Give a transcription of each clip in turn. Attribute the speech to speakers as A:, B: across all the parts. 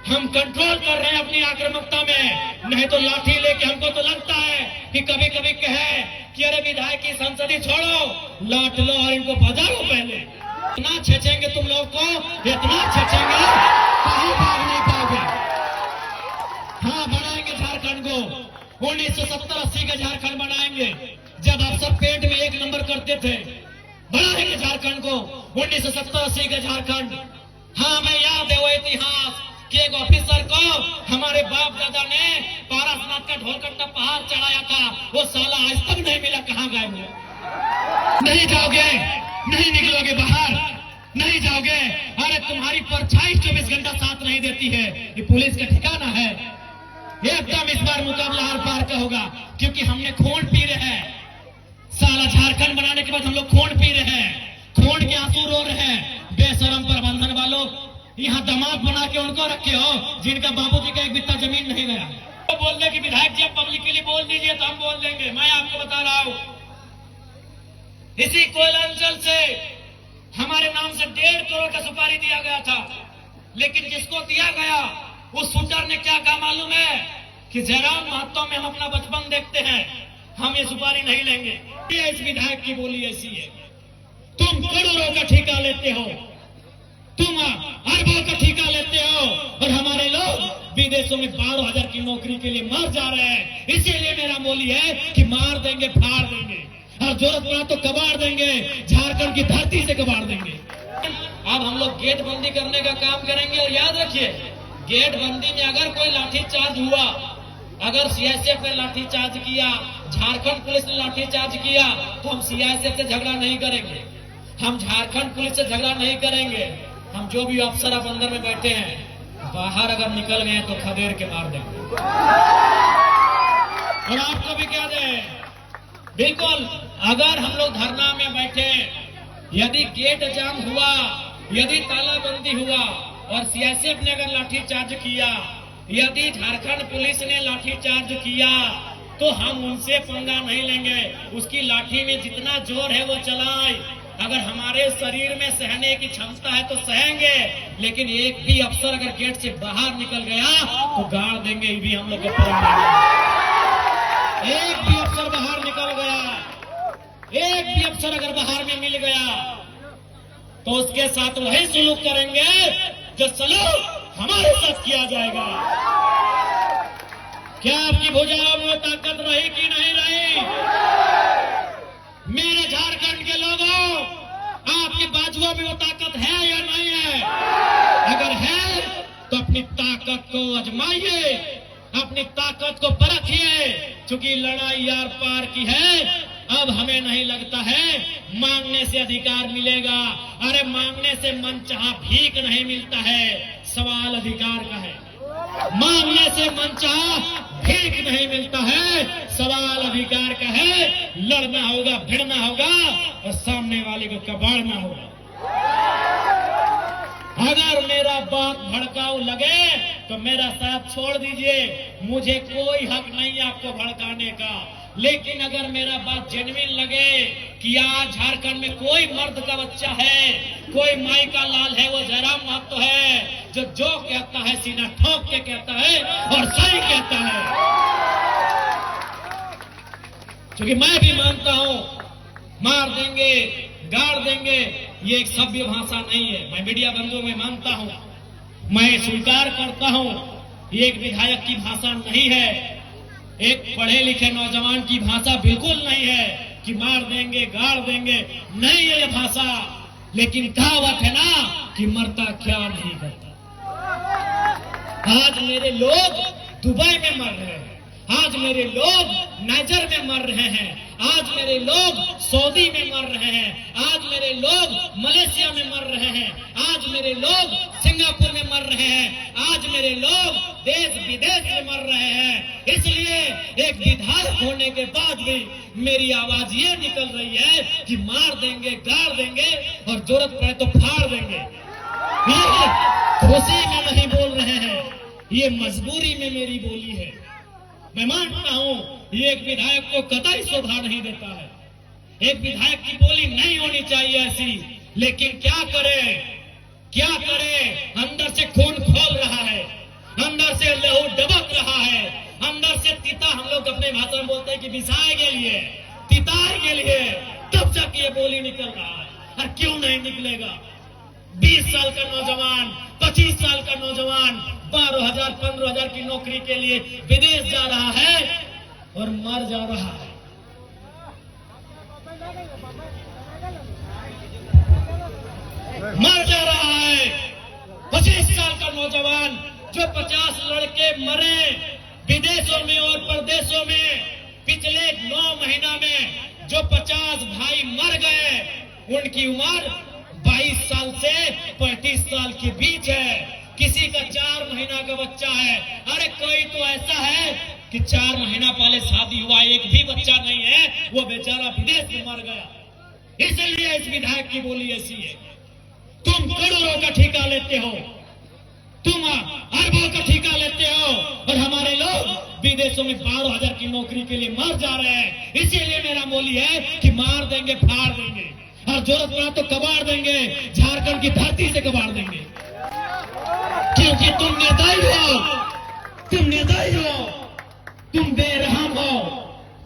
A: हम कंट्रोल कर रहे हैं अपनी आक्रामकता में, नहीं तो लाठी लेके हमको तो लगता है कि कभी कभी कहे कि अरे विधायक की संसदी छोड़ो, लाट लो और इनको बजाओ। पहले इतना छेचेंगे तुम लोग को, इतना छेचेंगे कहीं भाग नहीं पाओगे। हाँ, बनाएंगे झारखंड को 1970-80 का झारखंड बनाएंगे, जब आप सब पेट में एक नंबर करते थे। बनाएंगे झारखंड को 1970-80 का झारखंड। हाँ, मैं याद है वो इतिहास कि एक ऑफिसर को हमारे बाप दादा ने पारसनाथ का ढोलकट्टा पहाड़ चढ़ाया था, वो साला आज तक नहीं मिला, कहाँ गए वो? नहीं जाओगे, नहीं निकलोगे बाहर, नहीं जाओगे। अरे तुम्हारी परछाई 24 घंटा साथ नहीं देती है, ये पुलिस का ठिकाना है। एकदम इस बार मुकाबला हर पार का होगा, क्योंकि हमने खून पी रहे हैं। साला झारखंड बनाने के बाद हम लोग खून पी रहे हैं, खून के आंसू रो रहे हैं। बेशरम प्रबंधन वालों, यहाँ दामाद बना के उनको रखे हो जिनका बाबूजी का एक बित्ता जमीन नहीं गया। तो बोलने की विधायक जी पब्लिकली बोल दीजिए तो हम बोल देंगे। मैं आपको बता रहा हूँ, इसी कोयलांचल से हमारे नाम से 1.5 करोड़ का सुपारी दिया गया था, लेकिन जिसको दिया गया उस शूटर ने क्या कहा मालूम है कि जयराम महतो में हम अपना बचपन देखते हैं, हम ये सुपारी नहीं लेंगे। ये इस विधायक की बोली ऐसी है। तुम करोड़ों का ठेका लेते हो, तुम अरबों का ठेका लेते हो, और हमारे लोग विदेशों में 12,000 की नौकरी के लिए मर जा रहे हैं। इसीलिए मेरा बोली है कि मार देंगे, फाड़ देंगे, और जरूरत पड़ा तो कबाड़ देंगे, झारखंड की धरती से कबाड़ देंगे। अब हम लोग गेट बंदी करने का काम करेंगे, और याद रखिए गेट बंदी में अगर कोई लाठीचार्ज हुआ, अगर सीआईएसएफ ने लाठीचार्ज किया, झारखंड पुलिस ने लाठीचार्ज किया, तो हम सीआईएसएफ से झगड़ा नहीं करेंगे, हम झारखंड पुलिस से झगड़ा नहीं करेंगे। हम जो भी अफसर अब अंदर में बैठे हैं, बाहर अगर निकल गए तो खदेड़ के मार देंगे। और आपको भी कह दें, बिल्कुल अगर हम लोग धरना में बैठे, यदि गेट जाम हुआ, यदि तालाबंदी हुआ और सीआईएसएफ ने अगर लाठीचार्ज किया, यदि झारखंड पुलिस ने लाठीचार्ज किया, तो हम उनसे पंगा नहीं लेंगे। उसकी लाठी में जितना जोर है वो चलाए, अगर हमारे शरीर में सहने की क्षमता है तो सहेंगे, लेकिन एक भी अफसर अगर गेट से बाहर निकल गया तो गाड़ देंगे। ये भी हम लोग के एक भी अफसर बाहर निकल गया, एक भी अफसर अगर बाहर में मिल गया तो उसके साथ वही सलूक करेंगे जो सलूक हमारे साथ किया जाएगा। क्या आपकी भुजाओं में ताकत रही कि नहीं रही? मेरे झारखंड के लोगों, आपके बाजुओं में वो ताकत है या नहीं है? अगर है तो अपनी ताकत को आजमाइए, अपनी ताकत को परखिए, क्योंकि लड़ाई यार पार की है। अब हमें नहीं लगता है मांगने से अधिकार मिलेगा। अरे मांगने से मनचाहा भीख नहीं मिलता है, सवाल अधिकार का है। मांगने से मनचाहा भीख नहीं मिलता है, सवाल अधिकार का है। लड़ना होगा, भिड़ना होगा और सामने वाले को कबाड़ना होगा। अगर मेरा बात भड़काऊ लगे तो मेरा साथ छोड़ दीजिए, मुझे कोई हक नहीं आपको भड़काने का। लेकिन अगर मेरा बात जेन्युइन लगे कि आज झारखंड में कोई मर्द का बच्चा है, कोई माई का लाल है, वो जयराम महतो है, जो कहता है सीना ठोक के कहता है और सही कहता है। क्योंकि मैं भी मानता हूं मार देंगे, गाड़ देंगे, ये एक सभ्य भाषा नहीं है। मैं मीडिया बंधुओं में मानता हूं, मैं स्वीकार करता हूं, ये एक विधायक की भाषा नहीं है, एक पढ़े लिखे नौजवान की भाषा बिल्कुल नहीं है कि मार देंगे, गाड़ देंगे, नहीं है ये भाषा। लेकिन कहावत है ना कि मरता क्या नहीं करता। आज मेरे लोग दुबई में मर रहे हैं, आज मेरे लोग नाइजर में मर रहे हैं, आज मेरे लोग सऊदी में मर रहे हैं, आज मेरे लोग मलेशिया में मर रहे हैं, आज मेरे लोग सिंगापुर में मर रहे हैं, आज मेरे लोग देश विदेश में मर रहे हैं। इसलिए एक विधायक होने के बाद भी मेरी आवाज ये निकल रही है कि मार देंगे, गाड़ देंगे और जरूरत पड़े तो फाड़ देंगे। ये खुशी में नहीं बोल रहे हैं, ये मजबूरी में मेरी बोली है। मैं मानता हूं ये एक विधायक को कतई शोभा नहीं देता है, एक विधायक की बोली नहीं होनी चाहिए ऐसी। लेकिन क्या करे, क्या करे, अंदर से खून खौल रहा है, अंदर से लहू डबक रहा है, अंदर से तीता, हम लोग अपने भाषा में बोलते हैं कि बिसाए के लिए, तिताए के लिए, तब जाके ये बोली निकल रहा है। और क्यों नहीं निकलेगा? 20 साल का नौजवान, 25 साल का नौजवान 12,000 15,000 की नौकरी के लिए विदेश जा रहा है और मर जा रहा है। मर जा रहा है। 25 साल का नौजवान, जो 50 लड़के मरे विदेशों में और परदेशों में, पिछले 9 महीना में जो 50 भाई मर गए, उनकी उम्र 22 साल से 35 साल के बीच है। किसी का 4 महीना का बच्चा है। अरे कोई तो ऐसा है कि 4 महीना पहले शादी हुआ, एक भी बच्चा नहीं है, वो बेचारा विदेश में मर गया। इसलिए इस विधायक की बोली ऐसी है। तुम करोड़ों का ठेका लेते हो, तुम अरबों का ठेका लेते हो, और हमारे लोग विदेशों में 12,000 की नौकरी के लिए मर जा रहे हैं। इसीलिए मेरा बोली है कि मार देंगे, फाड़ देंगे, और जरूरत पड़ा तो कबाड़ देंगे, झारखंड की धरती से कबाड़ देंगे। क्योंकि तुम निर्दयी हो, तुम निर्दयी हो, तुम बेरहम हो।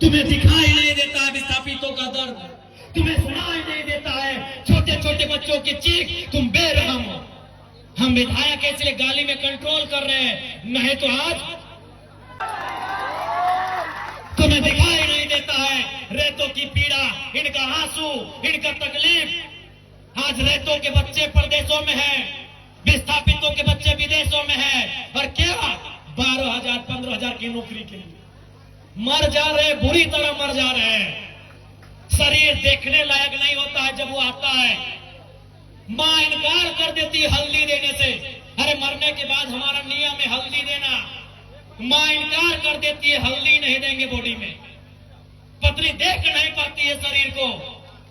A: तुम्हें दिखाई नहीं देता विस्थापितों का दर्द, तुम्हें सुनाई नहीं देता है छोटे छोटे बच्चों की चीख, तुम बेरहम हो। हम विधायक इसलिए गाली में कंट्रोल कर रहे हैं, नहीं तो आज तुम्हें दिखाई नहीं देता है रेतों की पीड़ा, इनका आंसू, इनका तकलीफ। आज रेतों के बच्चे परदेशों में हैं, विस्थापितों के बच्चे विदेशों में हैं, और क्या 12,000 15,000 की नौकरी के लिए मर जा रहे, बुरी तरह मर जा रहे हैं। शरीर देखने लायक नहीं होता है जब वो आता है। मां इनकार कर देती है हल्दी देने से। अरे मरने के बाद हमारा नियम है हल्दी देना, मां इनकार कर देती है, हल्दी नहीं देंगे बॉडी में। पत्नी देख नहीं पाती है शरीर को।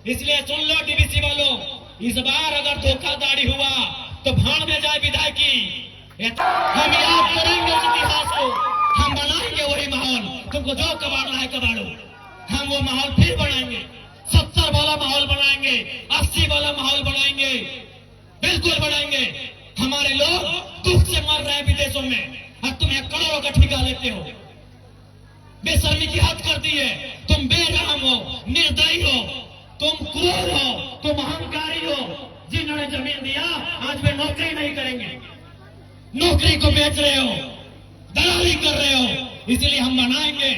A: इसलिए सुन लो डीवीसी वालों, इस बार अगर धोखाधड़ी हुआ तो भाड़ में जाए विधायकी। हम याद करेंगे उस इतिहास को, हम बनाएंगे वही माहौल। तुमको जो कबाड़ना है कबाड़ो, हम वो माहौल फिर बनाएंगे। 70 वाला माहौल बनाएंगे, 80 वाला माहौल बनाएंगे, बिल्कुल बनाएंगे। हमारे लोग दुख से मर रहे हैं विदेशों में, और तुम एक करोड़ों का ठेका लेते हो। बेशर्मी की हद कर दी है। तुम बेरहम हो, निर्दयी हो, तुम क्रूर हो, तुम अहंकारी हो। जिन्होंने जमीन दिया आज वे नौकरी नहीं करेंगे, नौकरी को बेच रहे हो, दलाली कर रहे हो। इसलिए हम बनाएंगे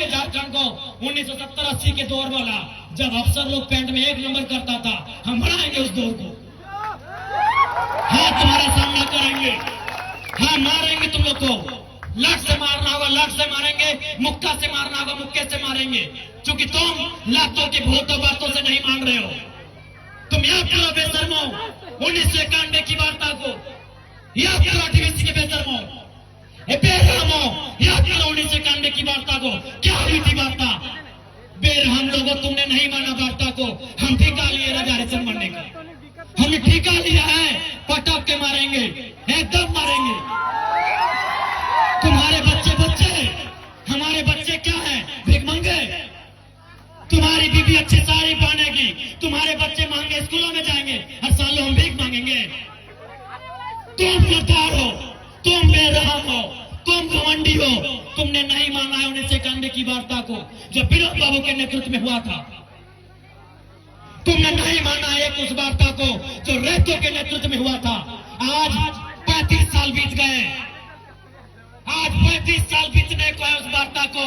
A: झारखंड को 1970-80 के दौर वाला, जब अफसर लोग पैंट में 1 नंबर करता था। हम बनाएंगे उस दौर को। हाँ, तुम्हारा सामना करेंगे, हाँ मारेंगे तुम लोग को। लट से मारना होगा लट से मारेंगे, मुक्का से मारना होगा मुक्के से मारेंगे। क्योंकि तुम लातों की भूतों बातों से नहीं मान रहे हो। तुम याद करो बेशर्मो 1991 की वार्ता को, याद करो डीवीसी के बेशर्मो, बेरहमो, याद करो 1991 की वार्ता को। क्या हुई थी वार्ता? बेरहम लोगों, तुमने नहीं माना वार्ता को। हम ठेका लिए राजा हरिश्चंद्र मरने का, हमने ठेका लिया है, पटक के मारेंगे, एकदम मारेंगे। तुम्हारे बच्चे हमारे बच्चे क्या हैं? भिखमंगे। तुम्हारी बीबी अच्छी साड़ी पहनेगी, तुम्हारे बच्चे महंगे स्कूलों में जाएंगे, हर साल हम भीख मांगेंगे। तुम गद्दार हो, तुम बेरहम हो, तुम घमंडी हो। तुमने नहीं माना है 1991 की वार्ता को, जो विनोद बाबू के नेतृत्व में हुआ था। तुमने नहीं माना है उस वार्ता को जो रेतों के नेतृत्व में हुआ था। आज 35 साल बीत गए, आज 35 साल बीतने को है उस वार्ता को।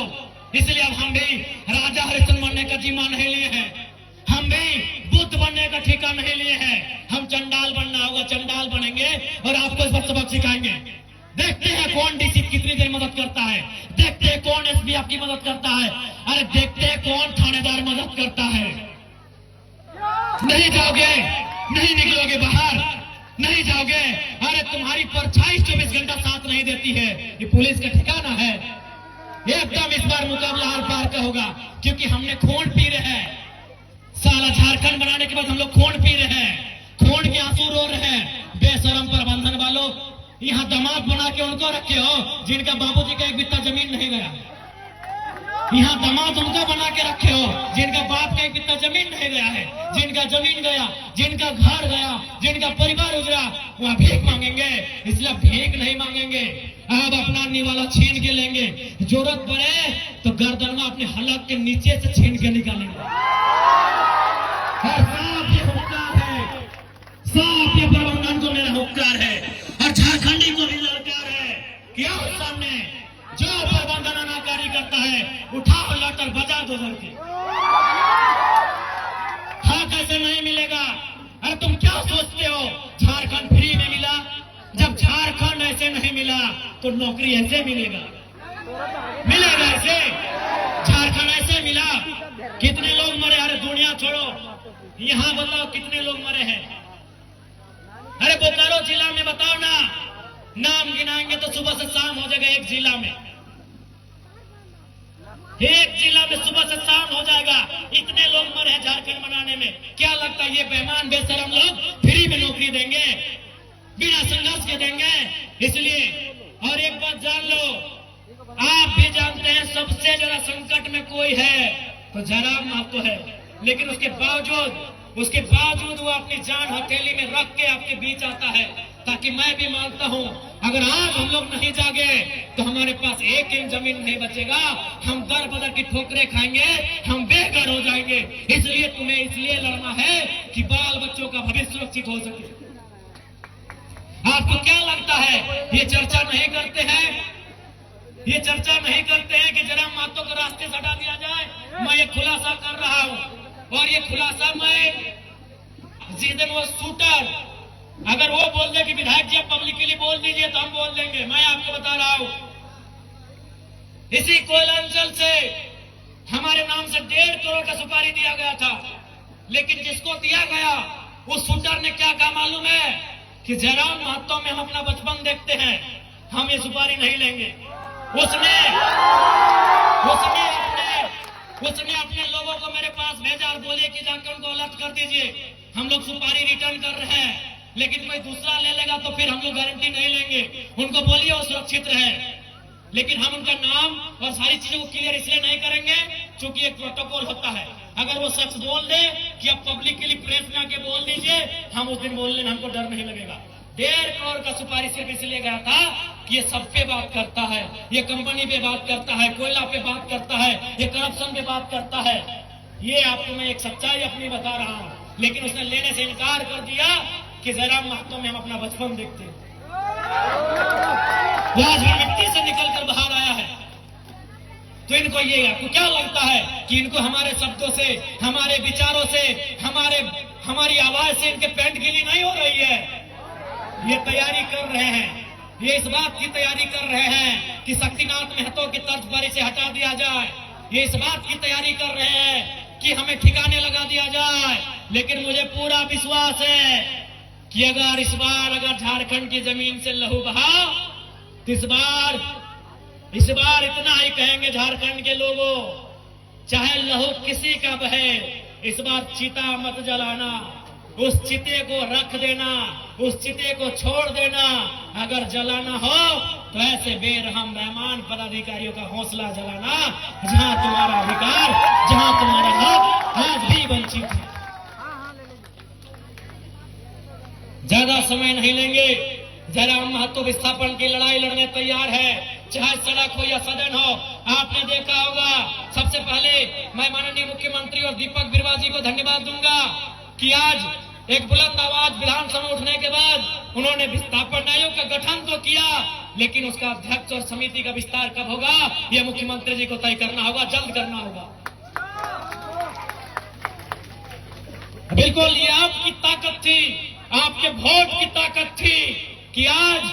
A: इसलिए अब हम भी राजा हरिश्चंद्र बनने का जिम्मा नहीं लिए हैं, हम भी बुद्ध बनने का ठेका नहीं लिए हैं। हम चंडाल बनना होगा, चंडाल बनेंगे और आपको इस पर सबक सिखाएंगे। देखते हैं कौन डीसी कितनी देर मदद करता है, देखते हैं कौन एसपी आपकी मदद करता है, अरे देखते हैं कौन थानेदार मदद करता है। नहीं जाओगे, नहीं निकलोगे बाहर, नहीं जाओगे। अरे तुम्हारी परछाई 24 घंटा साथ नहीं देती है। ये पुलिस का ठिकाना है? एकदम इस बार मुकाबला आर पार का होगा, क्योंकि हमने खून पी रहे हैं। साला झारखंड बनाने के बाद हम लोग खून पी रहे हैं, खून के आंसू रो रहे हैं। बेशरम प्रबंधन वालों, यहाँ दामाद बना के उनको रखे हो जिनका बाबूजी का एक बित्ता जमीन नहीं गया। यहाँ दामाद उनका बना के रखे हो जिनका बाप का एक बित्ता जमीन नहीं गया है, जिनका जमीन गया, जिनका घर गया, जिनका परिवार उजड़ा, वहाँ भीख मांगेंगे। इसलिए भीख नहीं मांगेंगे, अब अपना निवाला छीन के लेंगे। जरूरत पड़े तो गर्दन में अपने हलक के नीचे से छीन के निकालेंगे। और साफ ये हुक्कार है, साफ ये प्रबंधन को मेरा हुक्कार है और झारखंडी को भी ललकार है कि आओ सामने, जो प्रबंधन अनाकारी करता है उठाओ लटर बजा दो धरती। हाँ कैसे नहीं मिलेगा? अरे तुम क्या सोचते हो झारखंड फ्री में मिला? जब झारखंड ऐसे नहीं मिला तो नौकरी ऐसे मिलेगा? मिलेगा ऐसे? झारखंड ऐसे मिला? कितने लोग मरे? अरे दुनिया छोड़ो, यहाँ बताओ कितने लोग मरे हैं? अरे बोकारो जिला में बताओ ना, नाम गिनाएंगे तो सुबह से शाम हो जाएगा। एक जिला में सुबह से शाम हो जाएगा। इतने लोग मरे हैं झारखंड बनाने में। क्या लगता है ये बेईमान बेशरम लोग फ्री में नौकरी देंगे, बिना संघर्ष के देंगे? इसलिए और एक बात जान लो, आप भी जानते हैं सबसे ज्यादा संकट में कोई है तो जयराम महतो है, लेकिन उसके बावजूद वो अपनी जान हथेली में रख के आपके बीच आता है, ताकि मैं भी मानता हूं अगर आज हम लोग नहीं जागे तो हमारे पास एक इंच जमीन नहीं बचेगा, हम दर बदर की ठोकरें खाएंगे, हम बेघर हो जाएंगे। इसलिए तुम्हें इसलिए लड़ना है कि बाल बच्चों का भविष्य सुरक्षित हो सके। आपको क्या लगता है ये चर्चा नहीं करते हैं? ये चर्चा नहीं करते हैं कि जयराम महतो को रास्ते से हटा दिया जाए? मैं ये खुलासा कर रहा हूं और ये खुलासा मैं जिस दिन वो शूटर अगर वो बोल दे कि विधायक जी आप पब्लिकली बोल दीजिए तो हम बोल देंगे। मैं आपको बता रहा हूं, इसी कोयला अंचल से हमारे नाम से 1.5 करोड़ का सुपारी दिया गया था, लेकिन जिसको दिया गया उस शूटर ने क्या कहा मालूम है? कि जयराम महतो में हम अपना बचपन देखते हैं, हम ये सुपारी नहीं लेंगे। उसने अपने लोगों को मेरे पास भेजा और बोले कि जाकर उनको अलर्ट कर दीजिए, हम लोग सुपारी रिटर्न कर रहे हैं, लेकिन कोई दूसरा ले लेगा तो फिर हम लोग गारंटी नहीं लेंगे। उनको बोलिए वो सुरक्षित रहे, लेकिन हम उनका नाम और सारी चीजों को क्लियर इसलिए नहीं करेंगे क्योंकि एक प्रोटोकॉल होता है। अगर वो शख्स बोल दे कि आप पब्लिकली प्रेस में आके बोल दीजिए, हम उस दिन बोलने में हमको डर नहीं लगेगा। 1.5 करोड़ का सुपारी सिर्फ इसलिए गया था कि ये सब पे बात करता है, ये कंपनी पे बात करता है, कोयला पे बात करता है, ये करप्शन पे बात करता है। ये आपको मैं एक सच्चाई अपनी बता रहा हूं, लेकिन उसने लेने से इनकार कर दिया कि जयराम महतो में हम अपना बचपन देखते हैं। आज भी मिट्टी से निकलकर बाहर आया है, तो इनको ये आपको क्या लगता है कि इनको हमारे शब्दों से, हमारे विचारों से, हमारी आवाज से इनके पेंट गिली नहीं हो रही है? ये तैयारी कर रहे हैं, ये इस बात की तैयारी कर रहे हैं कि शक्तिनाथ महतो की तर्ज पर इसे हटा दिया जाए। ये इस बात की तैयारी कर रहे हैं कि हमें ठिकाने लगा दिया जाए। लेकिन मुझे पूरा विश्वास है कि अगर इस बार झारखंड की जमीन से लहू बहा तो इस बार इतना ही कहेंगे झारखंड के लोगों, चाहे लहू किसी का बहे, इस बार चिता मत जलाना, उस चिते को रख देना, उस चिते को छोड़ देना। अगर जलाना हो तो ऐसे बेरहम बेईमान पदाधिकारियों का हौसला जलाना जहां तुम्हारा अधिकार, जहां तुम्हारा हक आज भी वंचित है। ज्यादा समय नहीं लेंगे, जयराम महतो विस्थापन की लड़ाई लड़ने तैयार है, चाहे सड़क हो या सदन हो। आपने देखा होगा, सबसे पहले मैं माननीय मुख्यमंत्री और दीपक बिरुवा जी को धन्यवाद दूंगा कि आज एक बुलंद आवाज विधानसभा में उठने के बाद उन्होंने विस्थापन आयोग का गठन तो किया, लेकिन उसका अध्यक्ष और समिति का विस्तार कब होगा यह मुख्यमंत्री जी को तय करना होगा, जल्द करना होगा। बिल्कुल ये आपकी ताकत थी, आपके वोट की ताकत थी कि आज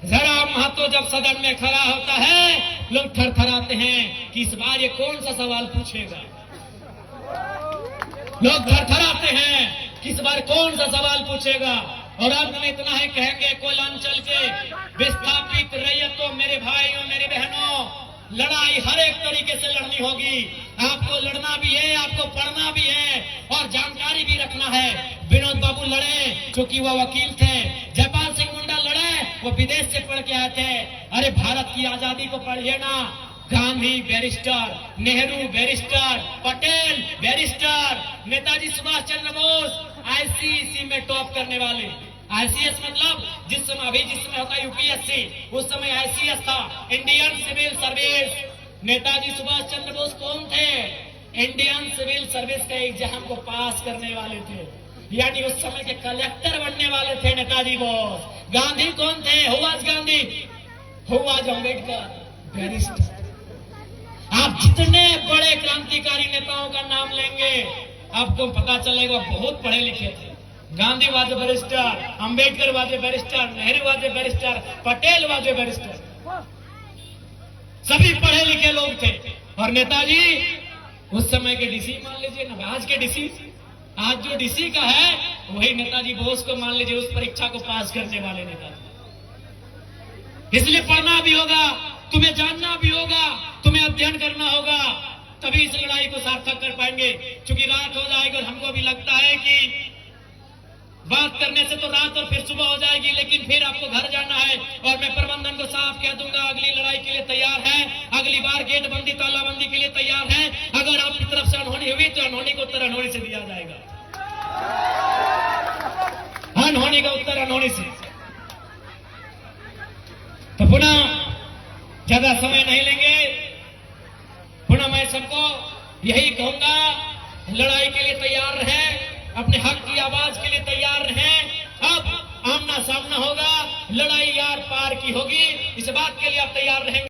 A: जयराम महतो जब सदन में खड़ा होता है, लोग थरथराते हैं कि इस बार ये कौन सा सवाल पूछेगा। लोग थरथराते हैं कि इस बार कौन सा सवाल पूछेगा। और अब में इतना ही कहेंगे, कोयलांचल के विस्थापित रैयतों, मेरे भाइयों मेरी बहनों, लड़ाई हर एक तरीके से लड़नी होगी। आपको लड़ना भी है, आपको पढ़ना भी है और जानकारी भी रखना है। विनोद बाबू लड़े क्योंकि वह वकील थे, जयपाल सिंह मुंडा लड़े वो विदेश से पढ़ के आए थे। अरे भारत की आजादी को पढ़िए ना, Gandhi barrister, Nehru barrister, Patel barrister, Netaji Subhash Chandra Bose ICSE में टॉप करने वाले। आईसीएस मतलब जिस समय होता यूपीएससी, उस समय आईसीएस था, Indian civil service. Netaji Subhash Chandra Bose कौन थे? इंडियन सिविल सर्विस का एग्जाम को पास करने वाले थे, यानी उस समय के कलेक्टर बनने वाले थे नेताजी बोस। गांधी कौन थे? Who was Gandhi? Who was Ambedkar? Barrister. आप जितने बड़े क्रांतिकारी नेताओं का नाम लेंगे आपको पता चलेगा बहुत पढ़े लिखे थे। Gandhi was a barrister, Ambedkar was a barrister, Nehru was a barrister, Patel was a barrister. सभी पढ़े लिखे लोग थे। और नेताजी उस समय के डीसी मान लीजिए ना, आज के डीसी, आज जो डीसी का है वही नेताजी बोस को मान लीजिए, उस परीक्षा को पास करने वाले नेताजी। इसलिए पढ़ना भी होगा, तुम्हें जानना भी होगा, तुम्हें अध्ययन करना होगा, तभी इस लड़ाई को सार्थक कर पाएंगे। क्योंकि रात हो जाएगी और हमको भी लगता है कि बात करने से तो रात और फिर सुबह हो जाएगी, लेकिन फिर आपको घर जाना है। और मैं प्रबंधन को साफ कह दूंगा, अगली लड़ाई के लिए तैयार है, अगली बार गेट बंदी तालाबंदी के लिए तैयार है। अगर आपकी तरफ से अनहोनी हुई तो अनहोनी का उत्तर अनहोनी से दिया जाएगा, अनहोनी का उत्तर अनहोनी से। तो पुनः ज्यादा समय नहीं लेंगे, पुनः मैं सबको यही कहूंगा, लड़ाई के लिए तैयार रहें, अपने हक की आवाज के लिए तैयार रहें। अब आमना सामना होगा, लड़ाई यार पार की होगी, इस बात के लिए आप तैयार रहेंगे।